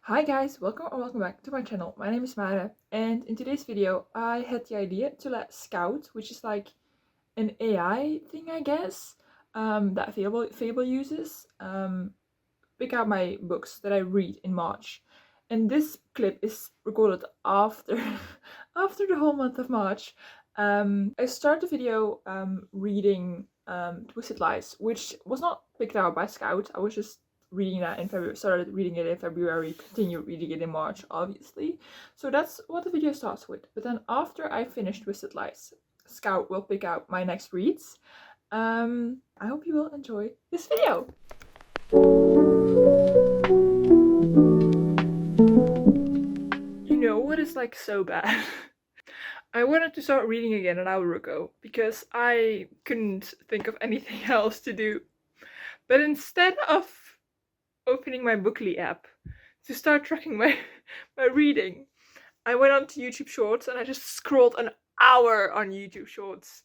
Hi guys, welcome or welcome back to my channel. My name is Mare, and in today's video I had the idea to let Scout, which is like an AI thing I guess, that Fable uses, pick out my books that I read in March. And this clip is recorded after after the whole month of March. I started the video reading Twisted Lies, which was not picked out by Scout. I was just reading that in February, started reading it in February, continued reading it in March, obviously. So that's what the video starts with. But then after I finish Twisted Lies, Scout will pick out my next reads. I hope you will enjoy this video. You know what is like so bad? I wanted to start reading again an hour ago because I couldn't think of anything else to do. But instead of opening my Bookly app to start tracking my reading, I went on to YouTube Shorts and I just scrolled an hour on YouTube Shorts.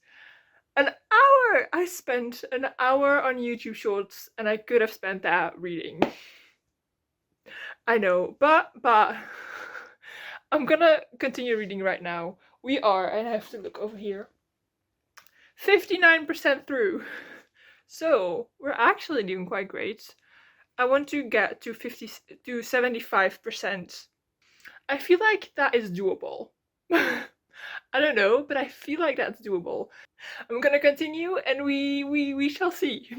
An hour! I spent an hour on YouTube Shorts and I could have spent that reading. I know, but I'm gonna continue reading right now. We are, and I have to look over here, 59% through. So we're actually doing quite great. I want to get to 75%. I feel like that is doable. I don't know, but I feel like that's doable. I'm gonna continue and we shall see.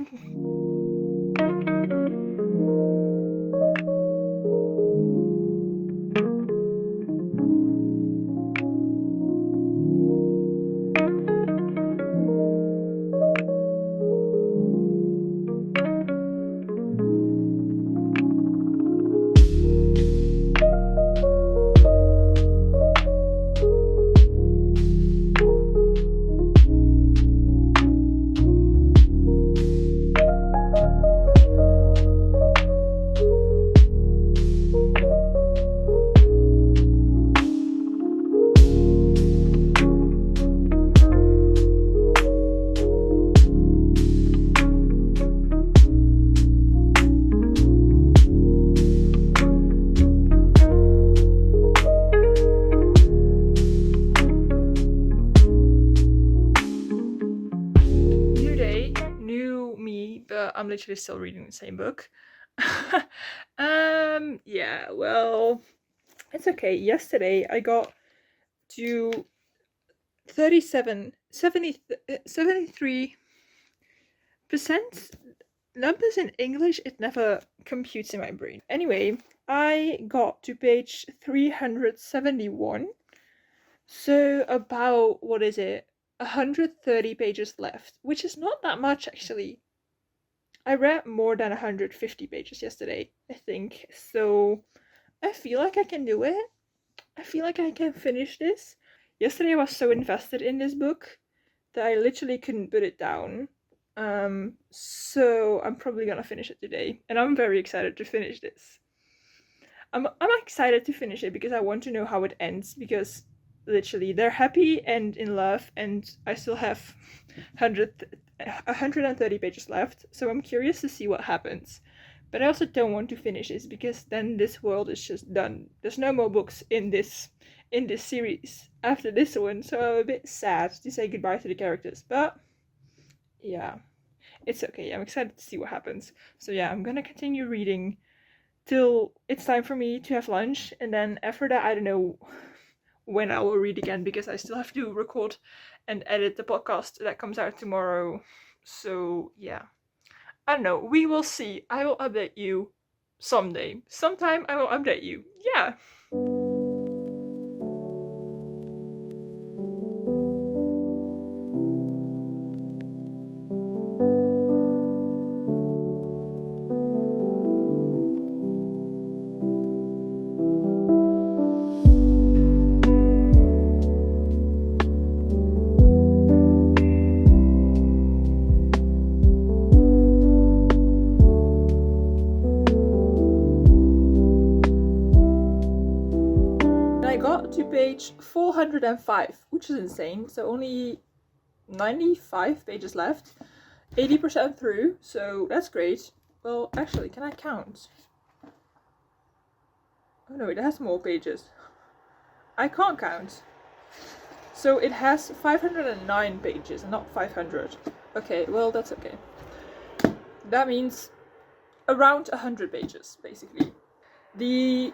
I'm literally still reading the same book. Yeah, well, it's okay. Yesterday I got to 73%. Numbers in English, it never computes in my brain. Anyway, I got to page 371. So about, what is it? 130 pages left, which is not that much actually. I read more than 150 pages yesterday, I think, so I feel like I can do it. I feel like I can finish this. Yesterday I was so invested in this book that I literally couldn't put it down. So I'm probably gonna finish it today, and I'm very excited to finish this. I'm excited to finish it because I want to know how it ends, because literally they're happy and in love, and I still have 130 pages left, so I'm curious to see what happens. But I also don't want to finish this because then this world is just done. There's no more books in this series after this one, so I'm a bit sad to say goodbye to the characters. But yeah, it's okay. I'm excited to see what happens. So yeah, I'm gonna continue reading till it's time for me to have lunch, and then after that I don't know when I will read again because I still have to record and edit the podcast that comes out tomorrow. So yeah, I don't know, we will see. I will update you someday. Sometime I will update you. Yeah. To page 405, which is insane. So only 95 pages left, 80% through, so that's great. Well, actually, can I count? Oh no, it has more pages. I can't count. So it has 509 pages and not 500. Okay, well, that's okay. That means around 100 pages, basically. The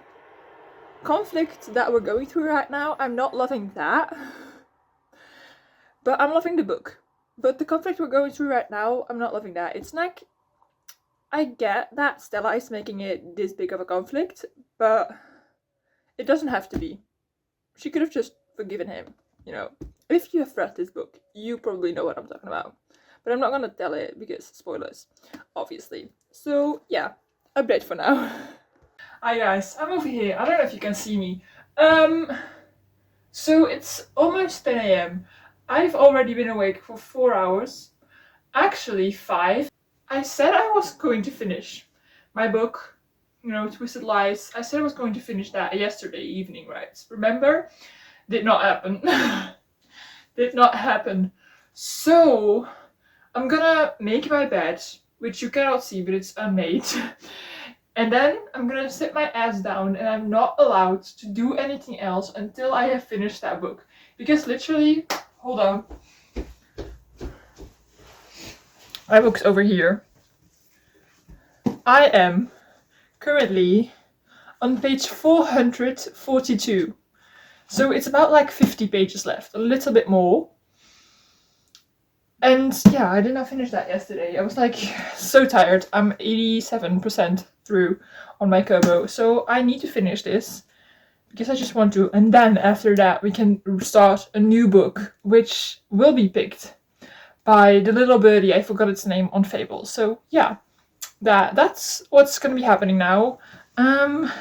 conflict that we're going through right now, I'm not loving that. But I'm loving the book. But the conflict we're going through right now, I'm not loving that. It's like, I get that Stella is making it this big of a conflict, but it doesn't have to be. She could have just forgiven him, you know. If you have read this book, you probably know what I'm talking about. But I'm not gonna tell it because spoilers, obviously. So yeah, update for now. Hi guys, I'm over here. I don't know if you can see me. So it's almost 10 a.m. I've already been awake for 4 hours. Actually 5. I said I was going to finish my book, you know, Twisted Lies. I said I was going to finish that yesterday evening, right? Remember? Did not happen. Did not happen. So I'm gonna make my bed, which you cannot see, but it's unmade. And then I'm gonna sit my ass down and I'm not allowed to do anything else until I have finished that book. Because literally, hold on. My book's over here. I am currently on page 442. So it's about like 50 pages left, a little bit more. And yeah, I did not finish that yesterday. I was like so tired. I'm 87% through on my Kobo. So I need to finish this because I just want to. And then after that, we can start a new book, which will be picked by the little birdie, I forgot its name, on Fable. So yeah, that's what's gonna be happening now.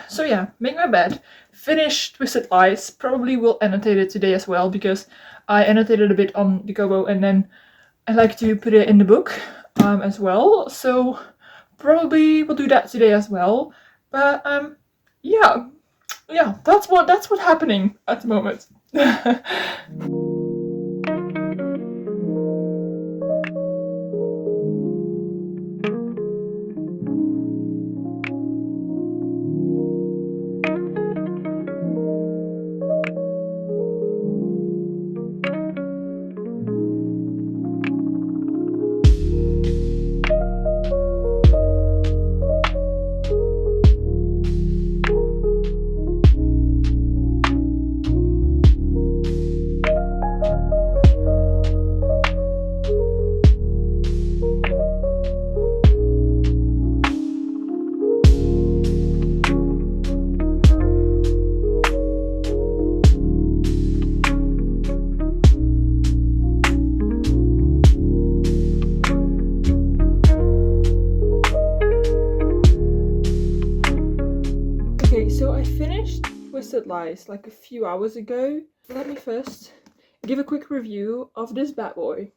So yeah, make my bed, finish Twisted Lies, probably will annotate it today as well, because I annotated a bit on the Kobo and then I like to put it in the book as well. So probably will do that today as well. But yeah, that's what's happening at the moment. Okay, so I finished Twisted Lies like a few hours ago. Let me first give a quick review of this bad boy.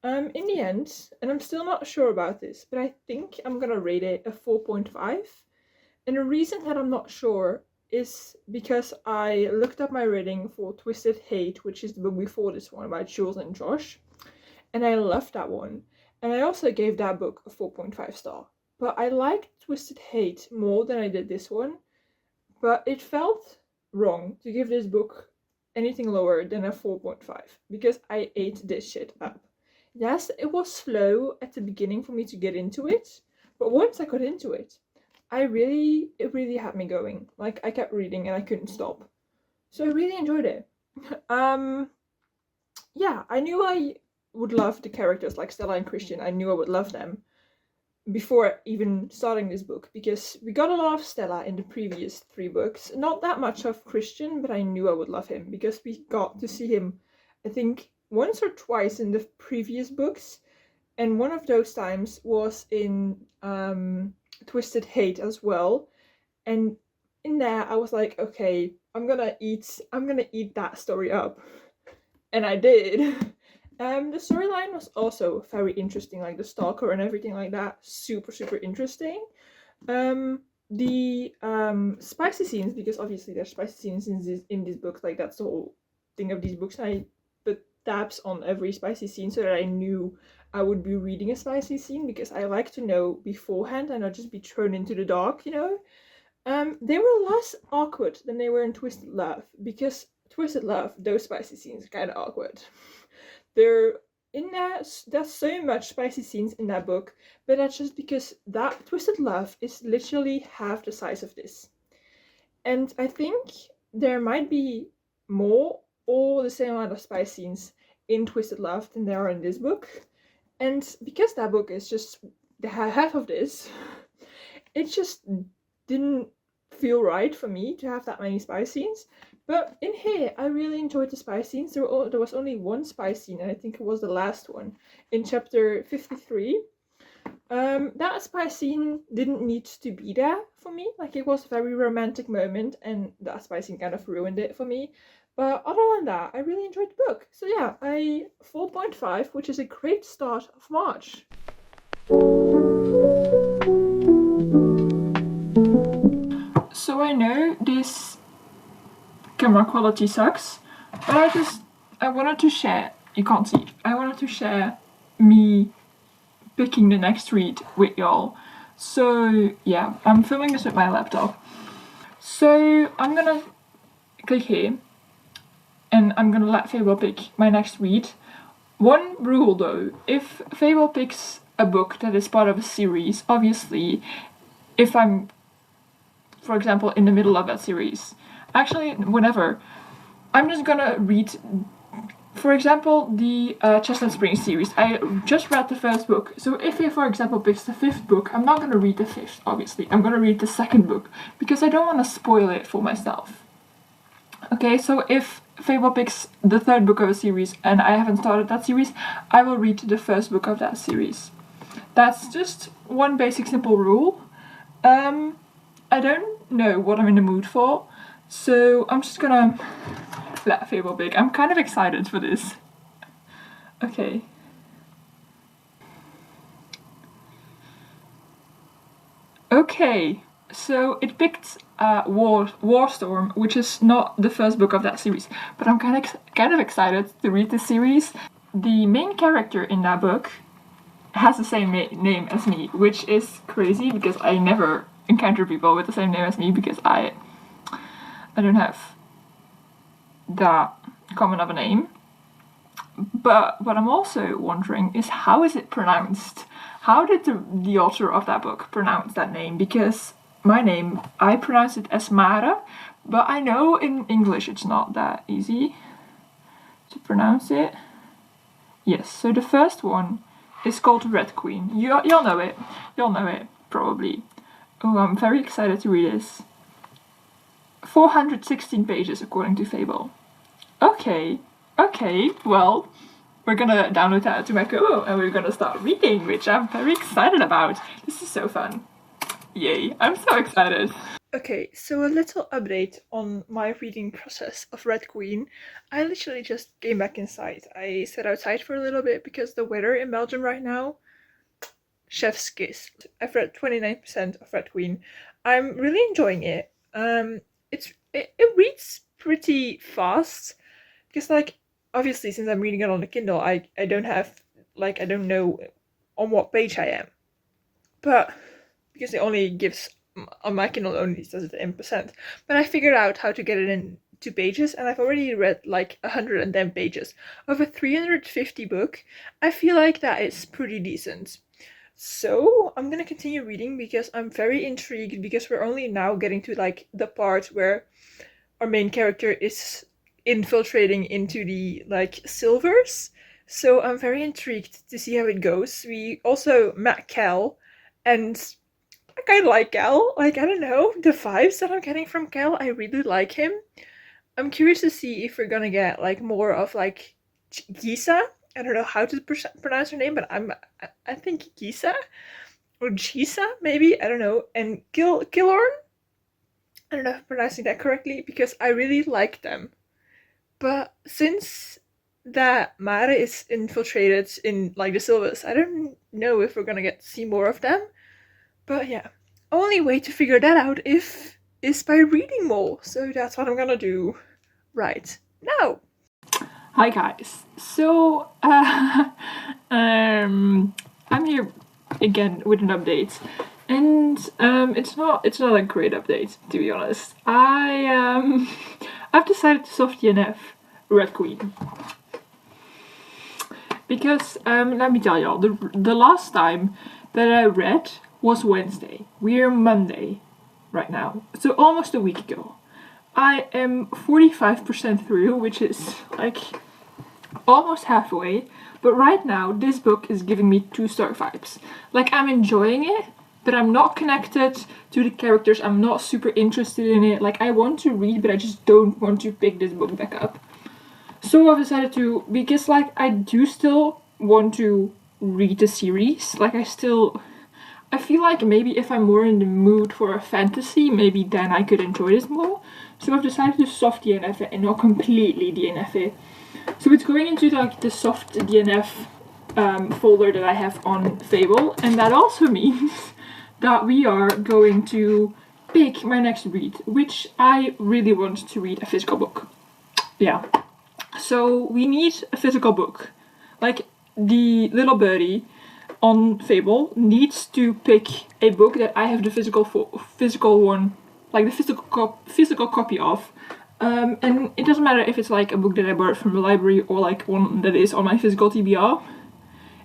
In the end, and I'm still not sure about this, but I think I'm gonna rate it a 4.5. And the reason that I'm not sure is because I looked up my rating for Twisted Hate, which is the book before this one by Jules and Josh, and I loved that one. And I also gave that book a 4.5 star. But I liked Twisted Hate more than I did this one. But it felt wrong to give this book anything lower than a 4.5 because I ate this shit up. Yes, it was slow at the beginning for me to get into it, but once I got into it, it really had me going. Like, I kept reading and I couldn't stop. So I really enjoyed it. Yeah, I knew I would love the characters like Stella and Christian. I knew I would love them before even starting this book, because we got a lot of Stella in the previous 3 books. Not that much of Christian, but I knew I would love him because we got to see him, I think, once or twice in the previous books, and one of those times was in Twisted Hate as well. And in there I was like, okay, I'm gonna eat that story up. And I did. The storyline was also very interesting, like the stalker and everything like that. Super interesting. The spicy scenes, because obviously there's spicy scenes in these books, like that's the whole thing of these books. I put tabs on every spicy scene so that I knew I would be reading a spicy scene, because I like to know beforehand and not just be thrown into the dark, you know. They were less awkward than they were in Twisted Love, because Twisted Love, those spicy scenes are kind of awkward. They're in there. There's so much spicy scenes in that book, but that's just because that Twisted Love is literally half the size of this. And I think there might be more or the same amount of spice scenes in Twisted Love than there are in this book. And because that book is just the half of this, it just didn't feel right for me to have that many spice scenes. But in here, I really enjoyed the spice scenes. There was only one spice scene, and I think it was the last one in chapter 53. That spice scene didn't need to be there for me. Like, it was a very romantic moment, and that spice scene kind of ruined it for me. But other than that, I really enjoyed the book. So yeah, 4.5, which is a great start of March. So I know this camera quality sucks, but I wanted to share, you can't see, I wanted to share me picking the next read with y'all. So yeah, I'm filming this with my laptop. So I'm gonna click here and I'm gonna let Fable pick my next read. One rule though, if Fable picks a book that is part of a series, obviously, if I'm, for example, in the middle of that series, actually, whenever, I'm just gonna read, for example, the Chestnut Springs series. I just read the first book, so if he, for example, picks the 5th book, I'm not gonna read the 5th, obviously. I'm gonna read the 2nd book, because I don't want to spoil it for myself. Okay, so if Fable picks the 3rd book of a series and I haven't started that series, I will read the 1st book of that series. That's just one basic simple rule. I don't know what I'm in the mood for, so I'm just gonna let Fable pick. I'm kind of excited for this. Okay. Okay, so it picked Warstorm, which is not the 1st book of that series, but I'm kind of excited to read this series. The main character in that book has the same name as me, which is crazy because I never encounter people with the same name as me, because I don't have that common of a name. But what I'm also wondering is, how is it pronounced? How did the author of that book pronounce that name? Because my name, I pronounce it as Mare, but I know in English it's not that easy to pronounce it. Yes, so the first one is called Red Queen. You'll know it. You'll know it, probably. Oh, I'm very excited to read this. 416 pages according to Fable. Okay, well, we're gonna download that to my Kobo and we're gonna start reading, which I'm very excited about. This is so fun. Yay, I'm so excited. Okay, so a little update on my reading process of Red Queen. I literally just came back inside. I sat outside for a little bit because the weather in Belgium right now, chef's kiss. I've read 29% of Red Queen. I'm really enjoying it. It reads pretty fast, because, like, obviously since I'm reading it on the Kindle, I don't have, like, I don't know on what page I am, but because it only gives, on my Kindle only does it in percent, but I figured out how to get it in 2 pages, and I've already read like 110 pages of a 350 book. I feel like that is pretty decent. So I'm gonna continue reading because I'm very intrigued, because we're only now getting to like the part where our main character is infiltrating into the like silvers. So I'm very intrigued to see how it goes. We also met Cal, and I kind of like Cal. Like, I don't know, the vibes that I'm getting from Cal, I really like him. I'm curious to see if we're gonna get like more of like Gisa. I don't know how to pronounce her name, but I think Gisa or Gisa maybe. I don't know. And Gilorn. I don't know if I'm pronouncing that correctly, because I really like them. But since that Mare is infiltrated in like the silvers, I don't know if we're gonna get to see more of them. But yeah, only way to figure that out is by reading more. So that's what I'm gonna do right now. Hi guys. So I'm here again with an update. And it's not a great update, to be honest. I've decided to soft DNF Red Queen. Because let me tell y'all, the last time that I read was Wednesday. We're Monday right now, so almost a week ago. I am 45% through, which is like almost halfway. But right now, this book is giving me 2-star vibes. Like, I'm enjoying it, but I'm not connected to the characters. I'm not super interested in it. Like, I want to read, but I just don't want to pick this book back up. So I've decided to, because like I do still want to read the series. Like, I feel like maybe if I'm more in the mood for a fantasy, maybe then I could enjoy this more. So I've decided to soft DNF it and not completely DNF it. So it's going into like the soft DNF folder that I have on Fable, and that also means that we are going to pick my next read, which I really want to read a physical book. Yeah. So we need a physical book. Like, the little birdie on Fable needs to pick a book that I have the physical one, like the physical copy of. And it doesn't matter if it's like a book that I borrowed from the library or like one that is on my physical TBR.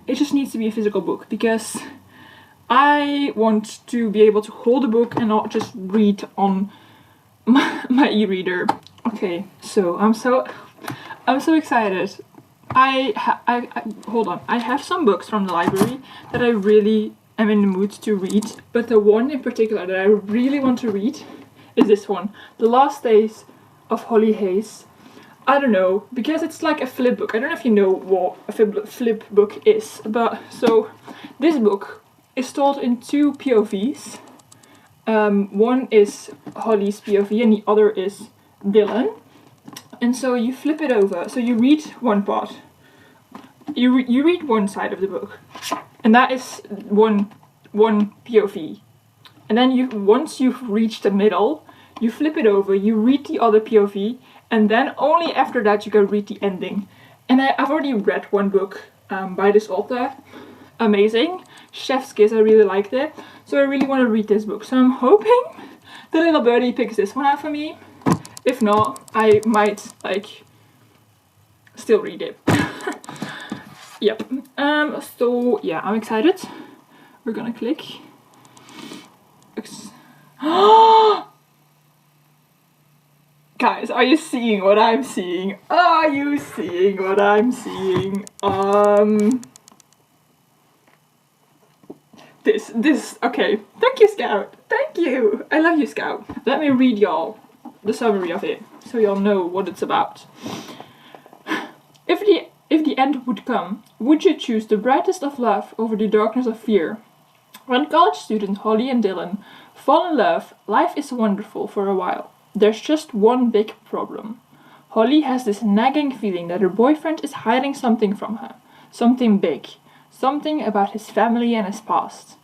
It just needs to be a physical book because I want to be able to hold a book and not just read on my e-reader. Okay, so I'm so excited. I hold on. I have some books from the library that I really am in the mood to read, but the one in particular that I really want to read is this one, The Last Days of Holly Hayes. I don't know, because it's like a flip book. I don't know if you know what a flip book is, but so this book is told in 2 POVs. One is Holly's POV and the other is Dylan. And so you flip it over. So you read one part. You read one side of the book, and that is one POV. And then once you've reached the middle, you flip it over. You read the other POV, and then only after that you can read the ending. And I've already read one book by this author. Amazing. Chef's Kiss. I really liked it. So I really want to read this book. So I'm hoping the little birdie picks this one out for me. If not, I might like still read it. Yep. So yeah, I'm excited. We're gonna click. Guys, are you seeing what I'm seeing? Are you seeing what I'm seeing? This, okay. Thank you, Scout. Thank you. I love you, Scout. Let me read y'all the summary of it, so y'all know what it's about. If the end would come, would you choose the brightest of love over the darkness of fear? When college student Holly and Dylan fall in love, life is wonderful for a while. There's just one big problem. Holly has this nagging feeling that her boyfriend is hiding something from her. Something big. Something about his family and his past.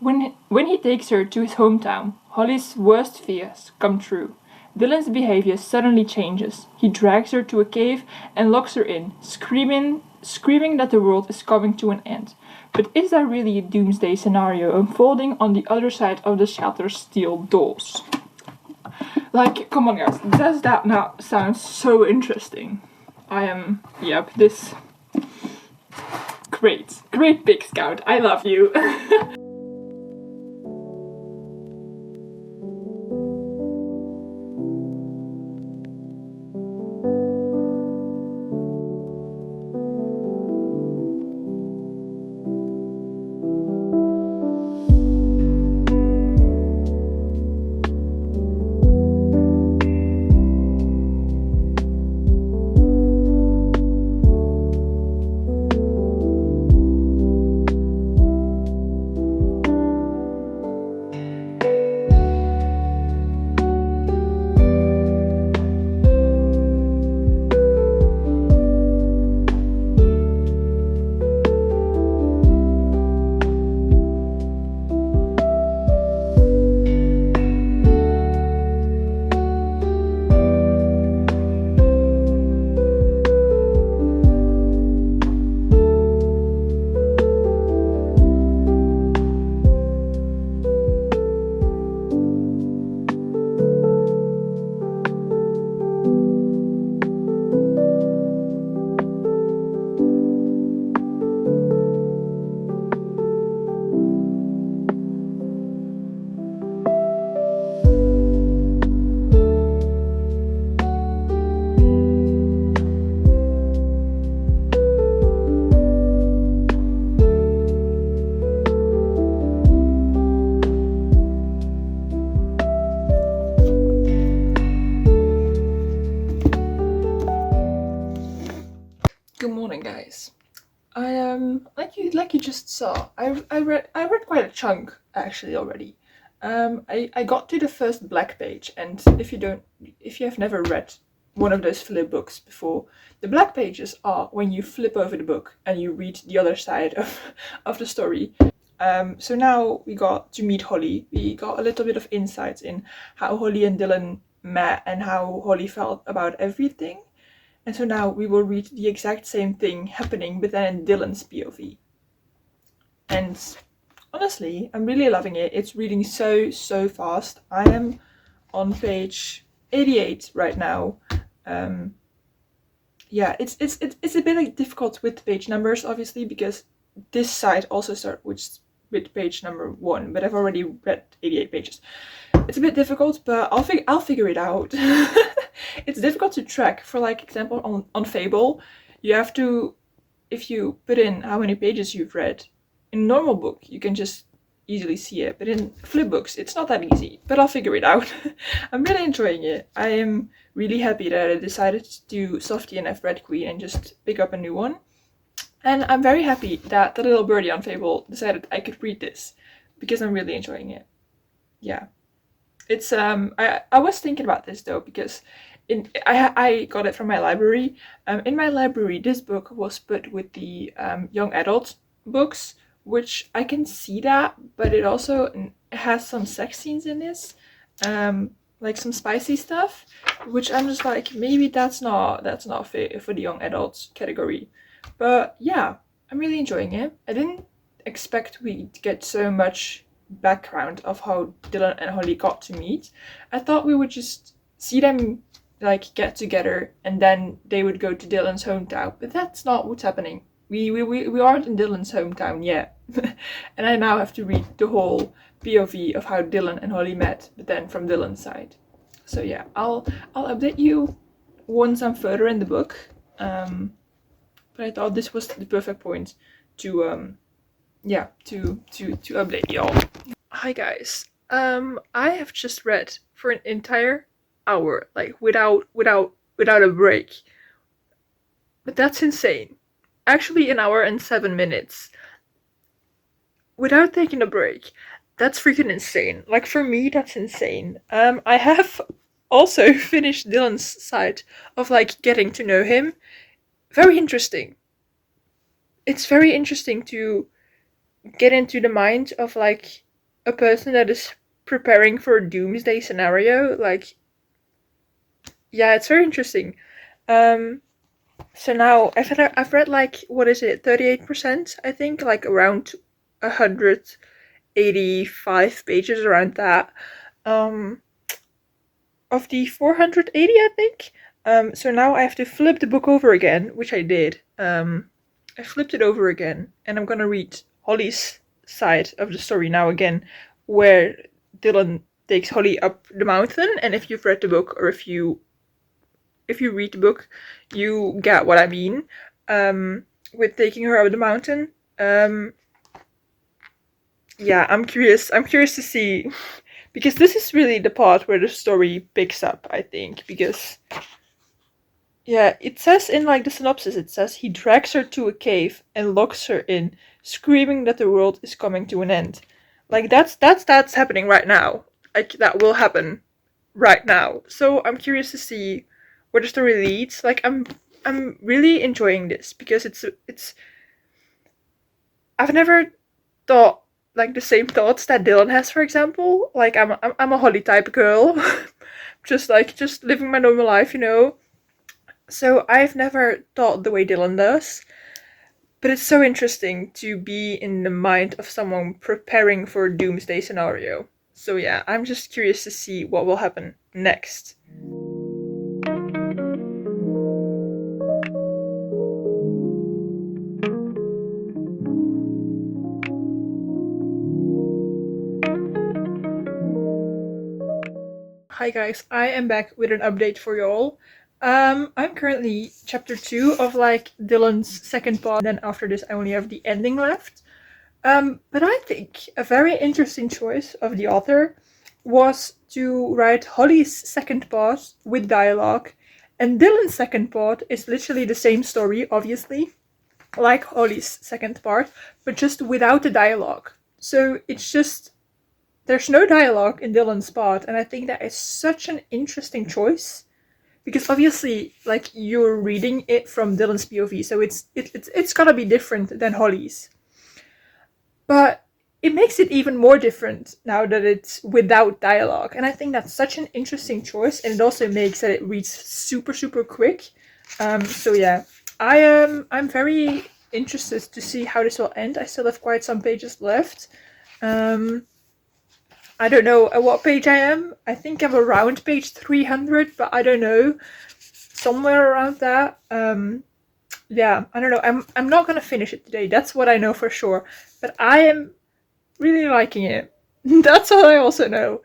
When he takes her to his hometown, Holly's worst fears come true. Dylan's behavior suddenly changes. He drags her to a cave and locks her in, screaming that the world is coming to an end. But is there really a doomsday scenario unfolding on the other side of the shelter's steel doors? Like, come on guys, does that not sound so interesting? Yep, this... Great Big Scout, I love you. I like you just saw. I read quite a chunk actually already. I got to the first black page, and if you have never read one of those flip books before, the black pages are when you flip over the book and you read the other side of the story. So now we got to meet Holly. We got a little bit of insights in how Holly and Dylan met and how Holly felt about everything. And so now we will read the exact same thing happening, but then in Dylan's POV. And honestly, I'm really loving it. It's reading so fast. I am on page 88 right now. Yeah, it's a bit like difficult with page numbers, obviously, because this side also starts with page number 1, but I've already read 88 pages. It's a bit difficult, but I'll figure it out. It's difficult to track. For like example, on Fable, you have to, if you put in how many pages you've read, in a normal book you can just easily see it, but in flip books it's not that easy. But I'll figure it out. I'm really enjoying it. I am really happy that I decided to do Softie and F Red Queen and just pick up a new one. And I'm very happy that the little birdie on Fable decided I could read this, because I'm really enjoying it. Yeah. It's I was thinking about this though, because I got it from my library. In my library, this book was put with the young adult books, which I can see that, but it also has some sex scenes in this, like some spicy stuff, which I'm just like, maybe that's not fit for the young adults category. But yeah, I'm really enjoying it. I didn't expect we'd get so much background of how Dylan and Holly got to meet. I thought we would just see them like get together and then they would go to Dylan's hometown, but that's not what's happening. We aren't in Dylan's hometown yet. And I now have to read the whole POV of how Dylan and Holly met, but then from Dylan's side. So yeah, I'll update you once I'm further in the book. But I thought this was the perfect point to update y'all. Hi guys. I have just read for an entire hour, like without a break. But that's insane. Actually, an hour and 7 minutes without taking a break. That's freaking insane. Like, for me, that's insane. I have also finished Dylan's side of like getting to know him. Very interesting. It's very interesting to get into the mind of like a person that is preparing for a doomsday scenario. Like, yeah, it's very interesting. So now I've read like, what is it, 38%, I think, like around 185 pages, around that. Of the 480, I think. So now I have to flip the book over again, which I did. I flipped it over again, and I'm gonna read Holly's side of the story now again, where Dylan takes Holly up the mountain. And if you've read the book, or if you read the book, you get what I mean with taking her up the mountain. Yeah, I'm curious to see, because this is really the part where the story picks up, I think, because yeah, it says in like the synopsis, it says he drags her to a cave and locks her in, screaming that the world is coming to an end. Like that's happening right now. Like that will happen right now. So I'm curious to see where the story leads. Like I'm really enjoying this, because it's I've never thought like the same thoughts that Dylan has, for example. Like I'm a Holly type girl. just living my normal life, you know. So I've never thought the way Dylan does, but it's so interesting to be in the mind of someone preparing for a doomsday scenario. So yeah, I'm just curious to see what will happen next. Hi guys, I am back with an update for y'all. I'm currently chapter 2 of like Dylan's second part, and then after this I only have the ending left. But I think a very interesting choice of the author was to write Holly's second part with dialogue, and Dylan's second part is literally the same story, obviously, like Holly's second part, but just without the dialogue. So it's just, there's no dialogue in Dylan's part, and I think that is such an interesting choice. Because obviously, like, you're reading it from Dylan's POV, so it's gotta be different than Holly's. But it makes it even more different now that it's without dialogue, and I think that's such an interesting choice, and it also makes that it reads super super quick. So yeah, I'm very interested to see how this will end. I still have quite some pages left. I don't know at what page I am. I think I'm around page 300, but I don't know. Somewhere around that. Yeah, I don't know. I'm not gonna finish it today. That's what I know for sure. But I am really liking it. That's what I also know.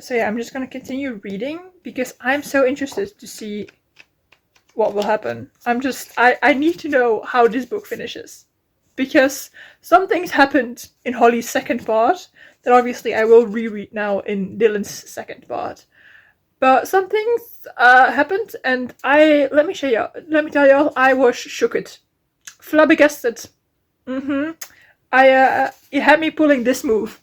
So yeah, I'm just gonna continue reading because I'm so interested to see what will happen. I need to know how this book finishes. Because some things happened in Holly's second part that obviously I will reread now in Dylan's second part. But some things happened, and let me tell y'all, I was shooked, flabbergasted. It had me pulling this move,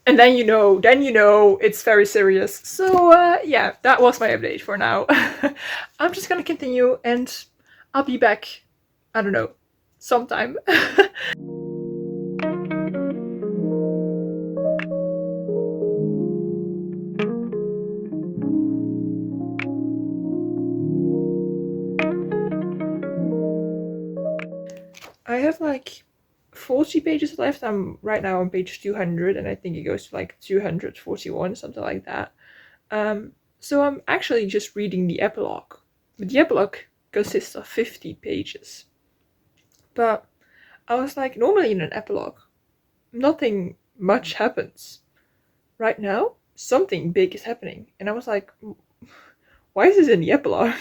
and then you know it's very serious. So yeah, that was my update for now. I'm just gonna continue, and I'll be back. I don't know, sometime. I have like 40 pages left. I'm right now on page 200, and I think it goes to like 241, something like that. So I'm actually just reading the epilogue. But the epilogue consists of 50 pages. But I was like, normally in an epilogue, nothing much happens. Right now, something big is happening. And I was like, why is this in the epilogue?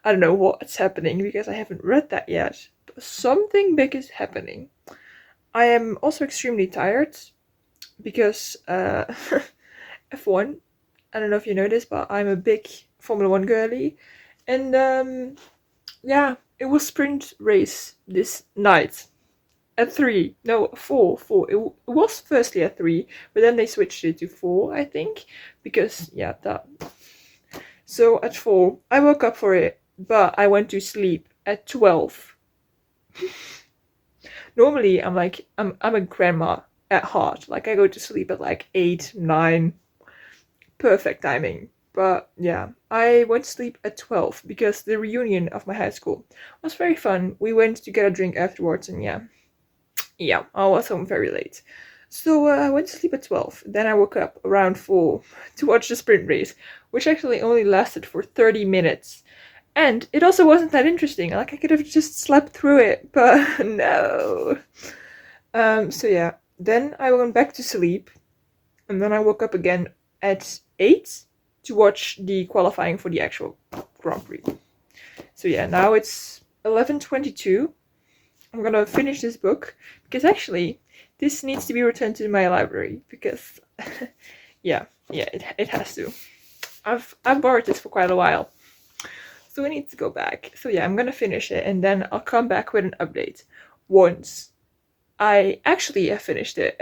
I don't know what's happening because I haven't read that yet. But something big is happening. I am also extremely tired because F1, I don't know if you know this, but I'm a big Formula 1 girly. And yeah, it was sprint race this night at 3. No, 4. It was firstly at 3, but then they switched it to 4, I think. Because, yeah, that. So at 4, I woke up for it, but I went to sleep at 12. Normally, I'm a grandma at heart. Like, I go to sleep at like 8, 9. Perfect timing. But yeah, I went to sleep at 12 because the reunion of my high school was very fun. We went to get a drink afterwards, and yeah, I was home very late. So I went to sleep at 12. Then I woke up around 4 to watch the sprint race, which actually only lasted for 30 minutes. And it also wasn't that interesting. Like, I could have just slept through it, but no. So yeah, then I went back to sleep, and then I woke up again at 8 to watch the qualifying for the actual Grand Prix. So yeah, now it's 11:22. I'm gonna finish this book because actually this needs to be returned to my library because yeah, it has to. I've borrowed this for quite a while, so it needs to go back. So yeah, I'm gonna finish it, and then I'll come back with an update once I actually have finished it.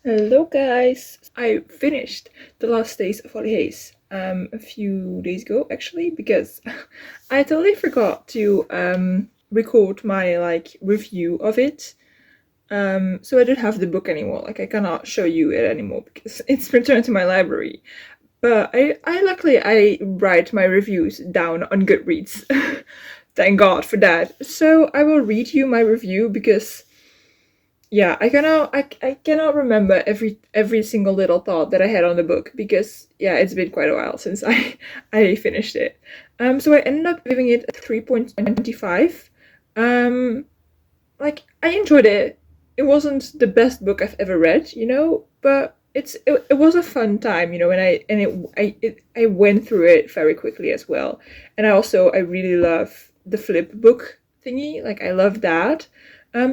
Hello guys! I finished The Last Days of Holly Hayes a few days ago, actually, because I totally forgot to record my like review of it. So I don't have the book anymore. Like, I cannot show you it anymore because it's returned to my library. But I luckily I write my reviews down on Goodreads. Thank God for that. So I will read you my review because yeah, I cannot remember every single little thought that I had on the book because yeah, it's been quite a while since I finished it. So I ended up giving it a 3.25. Like, I enjoyed it. It wasn't the best book I've ever read, but it was a fun time, and I went through it very quickly as well. And I really love the flip book thingy. Like, I love that.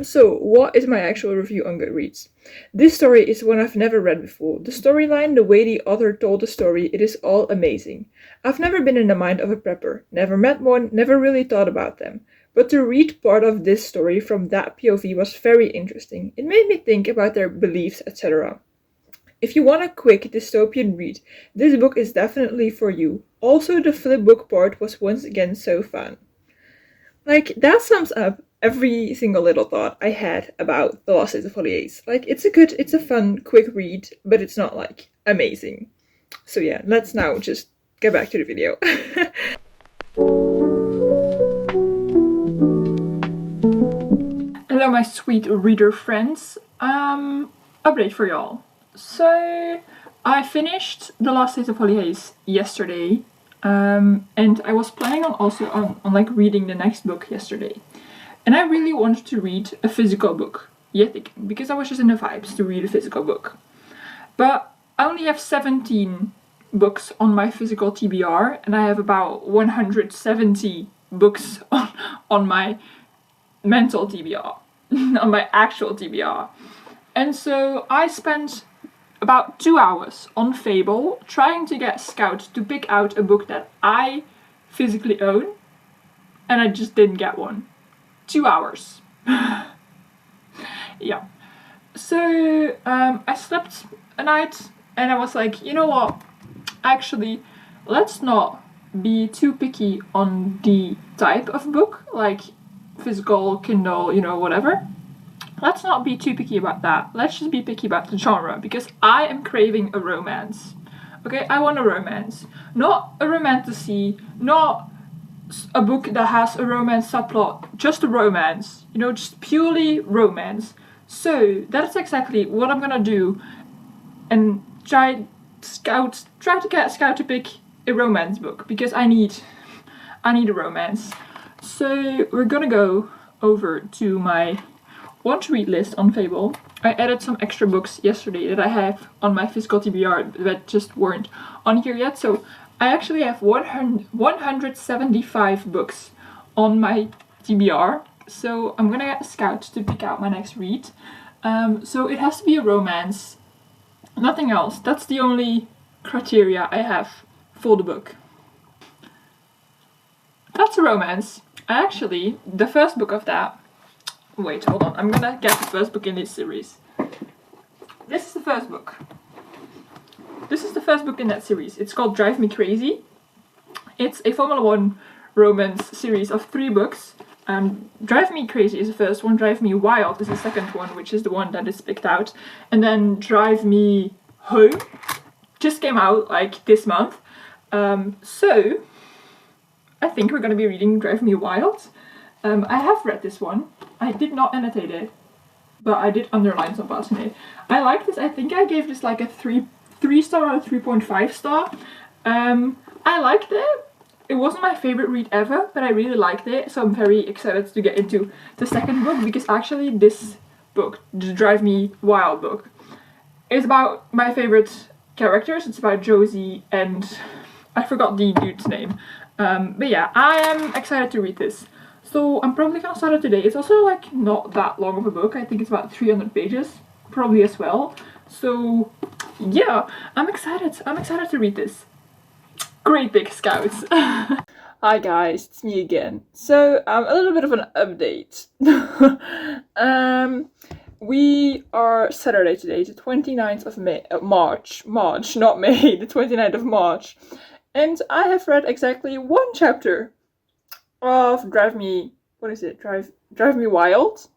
So what is my actual review on Goodreads? This story is one I've never read before. The storyline, the way the author told the story, it is all amazing. I've never been in the mind of a prepper, never met one, never really thought about them. but to read part of this story from that POV was very interesting. It made me think about their beliefs, etc. If you want a quick dystopian read, this book is definitely for you. Also, the flip book part was once again so fun. Like, that sums up every single little thought I had about The Lost Days of Folies. Like, it's a fun, quick read, but it's not, like, amazing. So yeah, let's now just get back to the video. Hello my sweet reader friends. Update for y'all. So, I finished The Lost Days of Folies yesterday. And I was planning on like reading the next book yesterday. And I really wanted to read a physical book yet again, because I was just in the vibes to read a physical book. But I only have 17 books on my physical TBR, and I have about 170 books on my mental TBR, on my actual TBR. And so I spent about 2 hours on Fable trying to get Scout to pick out a book that I physically own, and I just didn't get one. 2 hours. Yeah. So I slept a night and I was like, you know what? Actually, let's not be too picky on the type of book, like physical, Kindle, whatever. Let's not be too picky about that. Let's just be picky about the genre, because I am craving a romance. Okay, I want a romance. Not a romantasy, not a book that has a romance subplot, just a romance. Just purely romance. So that's exactly what I'm gonna do, and try to get Scout to pick a romance book, because I need a romance. So we're gonna go over to my want to read list on Fable. I added some extra books yesterday that I have on my physical TBR that just weren't on here yet. So I actually have 175 books on my TBR. So I'm gonna get Scout to pick out my next read. So it has to be a romance. Nothing else. That's the only criteria I have for the book. That's a romance. The first book of that. Wait, hold on. I'm gonna get the first book in this series. This is the first book. This is the first book in that series. It's called Drive Me Crazy. It's a Formula 1 romance series of 3 books. Drive Me Crazy is the first one. Drive Me Wild is the second one, which is the one that is picked out. And then Drive Me Home just came out like this month. So I think we're gonna be reading Drive Me Wild. I have read this one. I did not annotate it, but I did underline some parts in it. I like this. I think I gave this like a 3 star or a 3.5 star. I liked it. It wasn't my favorite read ever, but I really liked it. So I'm very excited to get into the second book, because actually this book, the Drive Me Wild book, is about my favorite characters. It's about Josie and I forgot the dude's name. But yeah, I am excited to read this. So I'm probably gonna start it today. It's also like not that long of a book. I think it's about 300 pages, probably as well. So yeah, I'm excited. I'm excited to read this. Great big Scouts. Hi guys, it's me again. So a little bit of an update. We are Saturday today, the 29th of March, not May, the 29th of March. And I have read exactly 1 chapter of Drive Me Wild.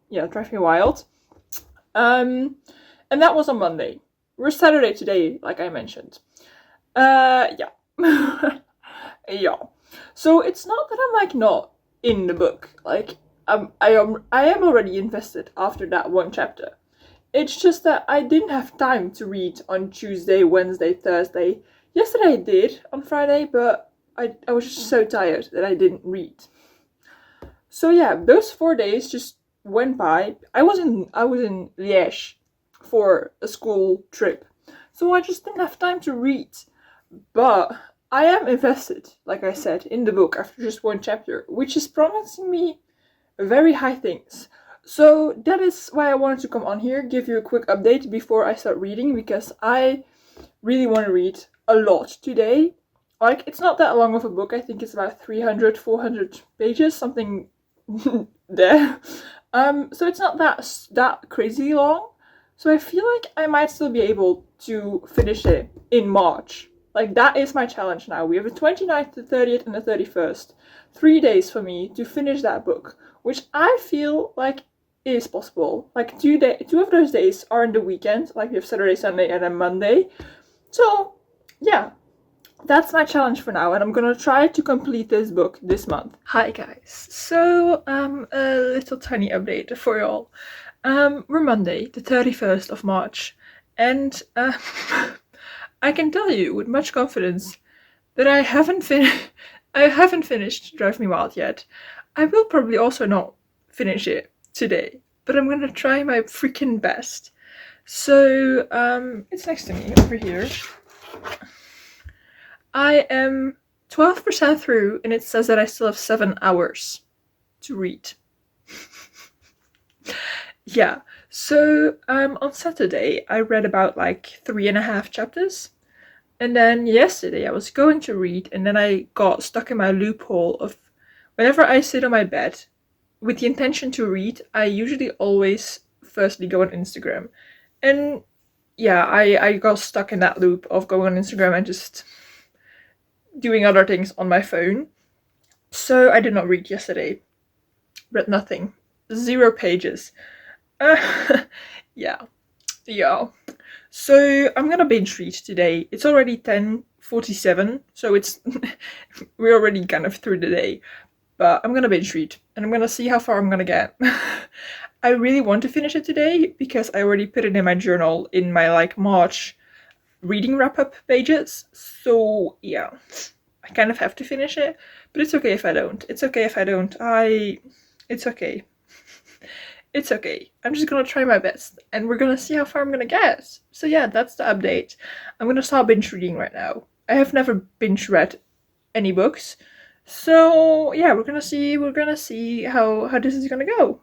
Yeah, Drive Me Wild. And that was on Monday. We're Saturday today, like I mentioned. Yeah. Yeah. So it's not that I'm like not in the book. Like I am already invested after that 1 chapter. It's just that I didn't have time to read on Tuesday, Wednesday, Thursday. Yesterday I did on Friday, but I was just so tired that I didn't read. So yeah, those 4 days just went by. I was in Liège for a school trip, so I just didn't have time to read. But I am invested, like I said, in the book after just 1 chapter, which is promising me very high things. So that is why I wanted to come on here, give you a quick update before I start reading, because I really want to read a lot today. Like, it's not that long of a book. I think it's about 300, 400 pages, something there. So it's not that crazy long. So I feel like I might still be able to finish it in March. Like, that is my challenge now. We have the 29th, the 30th, and the 31st. 3 days for me to finish that book, which I feel like is possible. Like, two of those days are in the weekend. Like, we have Saturday, Sunday, and then Monday. So, yeah. That's my challenge for now, and I'm gonna try to complete this book this month. Hi guys. So, a little tiny update for y'all. We're Monday, the 31st of March, and I can tell you with much confidence that I haven't finished Drive Me Wild yet. I will probably also not finish it today, but I'm gonna try my freaking best. So, it's next to me over here. I am 12% through, and it says that I still have 7 hours to read. Yeah, so on Saturday I read about like 3.5 chapters, and then yesterday I was going to read, and then I got stuck in my loophole of whenever I sit on my bed with the intention to read, I usually always firstly go on Instagram. And yeah, I got stuck in that loop of going on Instagram and just doing other things on my phone. So I did not read yesterday. Read nothing. 0 pages. Yeah. So I'm gonna binge read today. It's already 10:47, so it's we're already kind of through the day. But I'm gonna binge read, and I'm gonna see how far I'm gonna get. I really want to finish it today because I already put it in my journal in my like March reading wrap-up pages. So yeah, I kind of have to finish it, but it's okay if I don't. It's okay if I don't. It's okay. It's okay. I'm just gonna try my best, and we're gonna see how far I'm gonna get. So yeah, that's the update. I'm gonna start binge reading right now. I have never binge read any books, so yeah, we're gonna see how this is gonna go.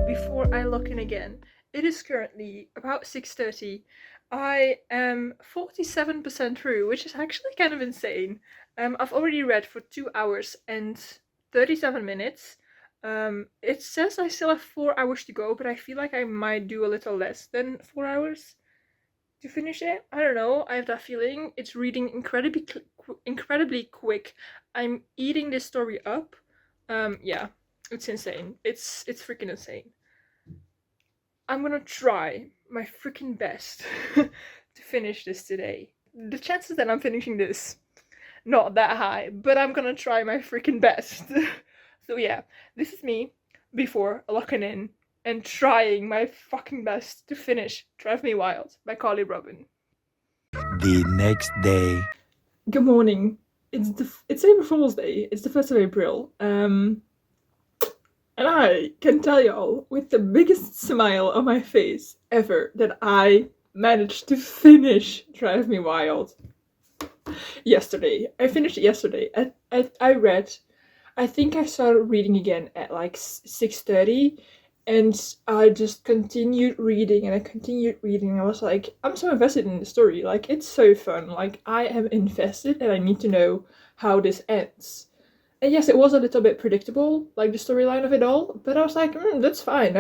Before I log in again. It is currently about 6:30. I am 47% through, which is actually kind of insane. I've already read for 2 hours and 37 minutes. It says I still have 4 hours to go, but I feel like I might do a little less than 4 hours to finish it. I don't know. I have that feeling. It's reading incredibly quick. I'm eating this story up. Yeah, it's insane. It's freaking insane. I'm gonna try my freaking best to finish this today. The chances that I'm finishing this, not that high, but I'm gonna try my freaking best. So yeah, this is me before locking in and trying my fucking best to finish Drive Me Wild by Carly Robin. The next day. Good morning. It's April Fool's Day. It's the 1st of April. And I can tell y'all with the biggest smile on my face ever that I managed to finish Drive Me Wild. yesterday. I finished it yesterday. I read, I think I started reading again at like 6:30, and I just continued reading and I continued reading. I was like, I'm so invested in the story. Like, it's so fun. Like, I am invested and I need to know how this ends. And yes, it was a little bit predictable, like the storyline of it all, but I was like, that's fine.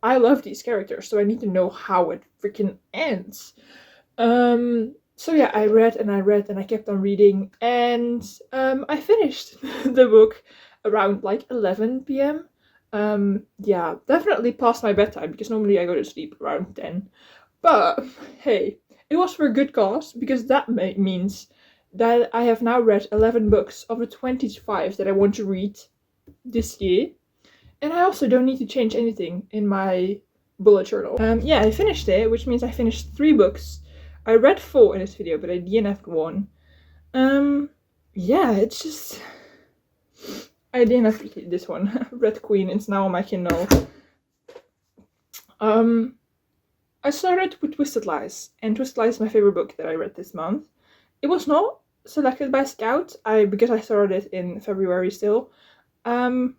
I love these characters, so I need to know how it freaking ends. So yeah, I read and I read and I kept on reading, and I finished the book around like 11 p.m. Yeah, definitely past my bedtime because normally I go to sleep around 10. But hey, it was for a good cause because that means that I have now read 11 books of the 25 that I want to read this year. And I also don't need to change anything in my bullet journal. Yeah, I finished it, which means I finished 3 books. I read 4 in this video, but I DNF'd 1. Yeah, it's just... I DNF'd this one. Red Queen, it's now on my Kindle. I started with Twisted Lies, and Twisted Lies is my favorite book that I read this month. It was not selected by Scout, because I started it in February still. But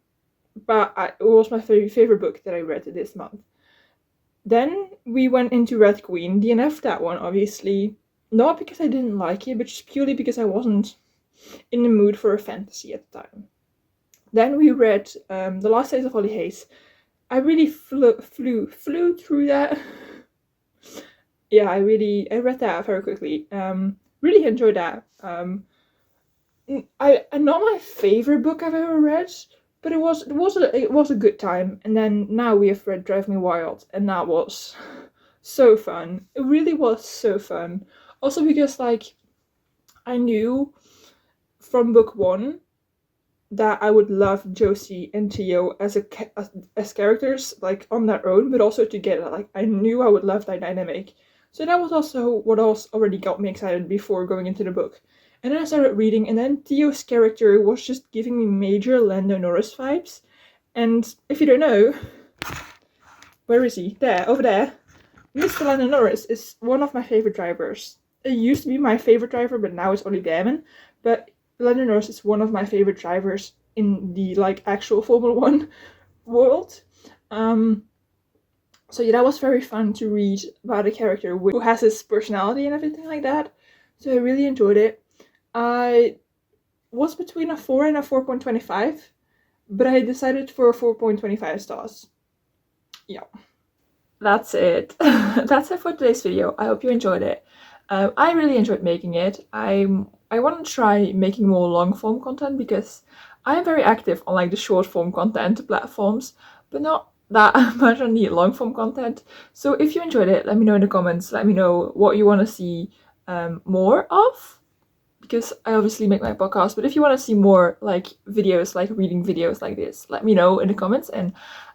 it was my favorite book that I read this month. Then we went into Red Queen, DNF'd that one, obviously. Not because I didn't like it, but just purely because I wasn't in the mood for a fantasy at the time. Then we read The Last Days of Holly Hayes. I really flew through that. Yeah, I read that very quickly. Really enjoyed that. Not my favorite book I've ever read, but it was a good time. And then now we have read Drive Me Wild, and that was so fun. It really was so fun. Also because like I knew from book 1 that I would love Josie and Theo as characters, like on their own, but also together. Like I knew I would love that dynamic. So that was also what else already got me excited before going into the book. And then I started reading, and then Theo's character was just giving me major Lando Norris vibes. And if you don't know, where is he? There, over there. Mr. Lando Norris is one of my favorite drivers. It used to be my favorite driver, but now it's Ollie Behrman. But Lando Norris is one of my favorite drivers in the like actual Formula 1 world. So yeah, that was very fun to read about a character who has his personality and everything like that. So I really enjoyed it. I was between a 4 and a 4.25, but I decided for 4.25 stars. Yeah. That's it. That's it for today's video. I hope you enjoyed it. I really enjoyed making it. I want to try making more long form content because I'm very active on like the short form content platforms, but not that much on the long form content. So if you enjoyed it, let me know in the comments. Let me know what you want to see more of, because I obviously make my podcast, but if you want to see more like videos, like reading videos like this, let me know in the comments and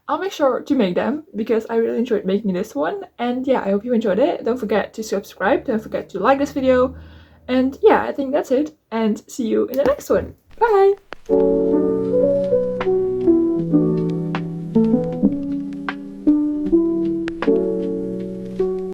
I'll make sure to make them because I really enjoyed making this one. And yeah, I hope you enjoyed it. Don't forget to subscribe, don't forget to like this video, and yeah, I think that's it, and see you in the next one. Bye!